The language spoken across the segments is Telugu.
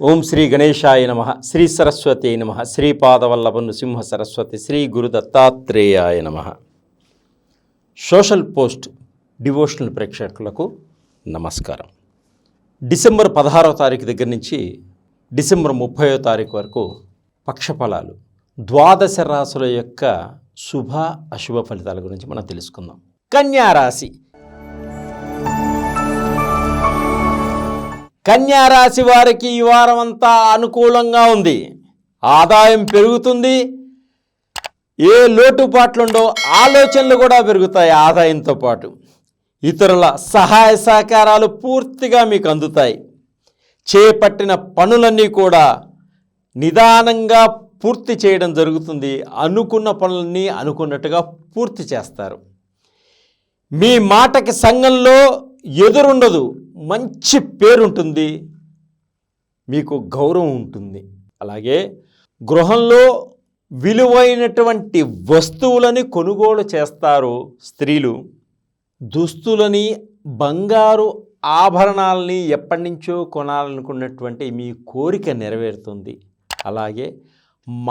ఓం శ్రీ గణేశాయ నమః, శ్రీ సరస్వతి నమః, శ్రీపాదవల్లభ నృసింహ సరస్వతి, శ్రీ గురు దత్తాత్రేయాయ నమః. సోషల్ పోస్ట్ డివోషనల్ ప్రేక్షకులకు నమస్కారం. డిసెంబర్ 16వ తారీఖు దగ్గర నుంచి డిసెంబర్ 30వ తారీఖు వరకు పక్షఫలాలు, ద్వాదశ రాశుల యొక్క శుభ అశుభ ఫలితాల గురించి మనం తెలుసుకుందాం. కన్యా రాశి. కన్యా రాశి వారికి ఈ వారం అంతా అనుకూలంగా ఉంది. ఆదాయం పెరుగుతుంది. ఏ లోటుపాట్లుండో ఆలోచనలు కూడా పెరుగుతాయి. ఆదాయంతో పాటు ఇతరుల సహాయ సహకారాలు పూర్తిగా మీకు అందుతాయి. చేపట్టిన పనులన్నీ కూడా నిదానంగా పూర్తి చేయడం జరుగుతుంది. అనుకున్న పనులన్నీ అనుకున్నట్టుగా పూర్తి చేస్తారు. మీ మాటకి సంఘంలో ఎదురుండదు. మంచి పేరుంటుంది. మీకు గౌరవం ఉంటుంది. అలాగే గృహంలో విలువైనటువంటి వస్తువులని కొనుగోలు చేస్తారు. స్త్రీలు దుస్తులని, బంగారు ఆభరణాలని ఎప్పటి నుంచో కొనాలనుకున్నటువంటి మీ కోరిక నెరవేరుతుంది. అలాగే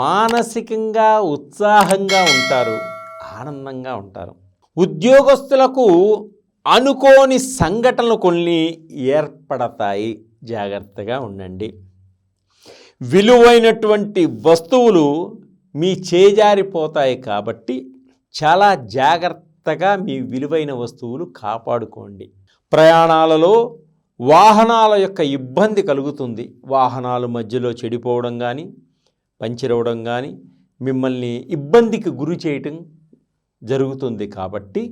మానసికంగా ఉత్సాహంగా ఉంటారు, ఆనందంగా ఉంటారు. ఉద్యోగస్తులకు అనుకోని సంఘటనలు కొన్ని ఏర్పడతాయి. జాగ్రత్తగా ఉండండి. విలువైనటువంటి వస్తువులు మీ చేజారిపోతాయి కాబట్టి చాలా జాగ్రత్తగా మీ విలువైన వస్తువులు కాపాడుకోండి. ప్రయాణాలలో వాహనాల యొక్క ఇబ్బంది కలుగుతుంది. వాహనాలు మధ్యలో చెడిపోవడం కానీ, పంచర్ అవ్వడం కానీ, మిమ్మల్ని ఇబ్బందికి గురి చేయటం జరుగుతుంది. కాబట్టి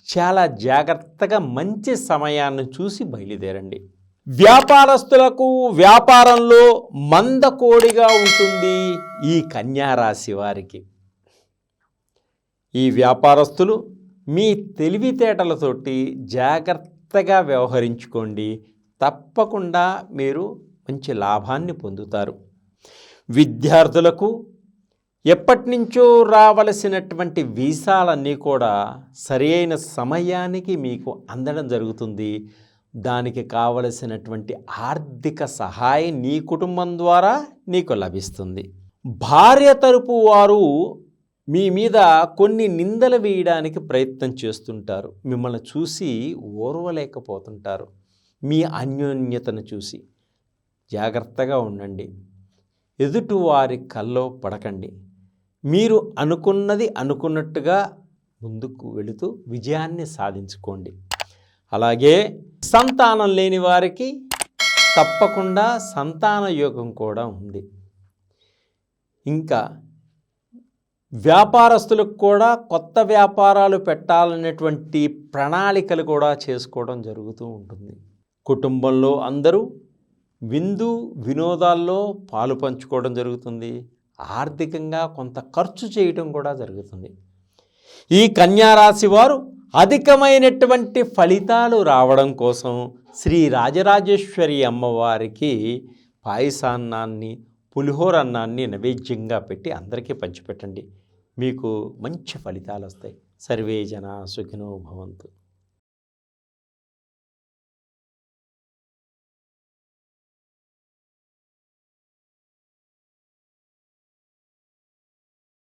చాలా జాగ్రత్తగా మంచి సమయాన్ని చూసి బయలుదేరండి. వ్యాపారస్తులకు వ్యాపారంలో మందకోడిగా ఉంటుంది ఈ కన్యా రాశి వారికి. ఈ వ్యాపారస్తులు మీ తెలివితేటలతోటి జాగ్రత్తగా వ్యవహరించుకోండి. తప్పకుండా మీరు మంచి లాభాన్ని పొందుతారు. విద్యార్థులకు ఎప్పటి నుంచో రావలసినటువంటి వీసాలన్నీ కూడా సరైన సమయానికి మీకు అందడం జరుగుతుంది. దానికి కావలసినటువంటి ఆర్థిక సహాయం నీ కుటుంబం ద్వారా నీకు లభిస్తుంది. భార్య తరపు వారు మీ మీద కొన్ని నిందలు వేయడానికి ప్రయత్నం చేస్తుంటారు. మిమ్మల్ని చూసి ఓర్వలేకపోతుంటారు. మీ అన్యోన్యతను చూసి జాగ్రత్తగా ఉండండి. ఎదుటివారి కల్లో పడకండి. మీరు అనుకున్నది అనుకున్నట్టుగా ముందుకు వెళుతూ విజయాన్ని సాధించుకోండి. అలాగే సంతానం లేని వారికి తప్పకుండా సంతాన యోగం కూడా ఉంది. ఇంకా వ్యాపారస్తులకు కూడా కొత్త వ్యాపారాలు పెట్టాలనేటువంటి ప్రణాళికలు కూడా చేసుకోవడం జరుగుతూ ఉంటుంది. కుటుంబంలో అందరూ విందు వినోదాల్లో పాలు పంచుకోవడం జరుగుతుంది. ఆర్థికంగా కొంత ఖర్చు చేయటం కూడా జరుగుతుంది. ఈ కన్యా రాశి వారు అధికమైనటువంటి ఫలితాలు రావడం కోసం శ్రీ రాజరాజేశ్వరి అమ్మవారికి పాయసాన్నాన్ని, పులిహోర అన్నాన్ని నైవేద్యంగా పెట్టి అందరికీ పంచిపెట్టండి. మీకు మంచి ఫలితాలు వస్తాయి. సర్వే జనా సుఖినో భవంతు.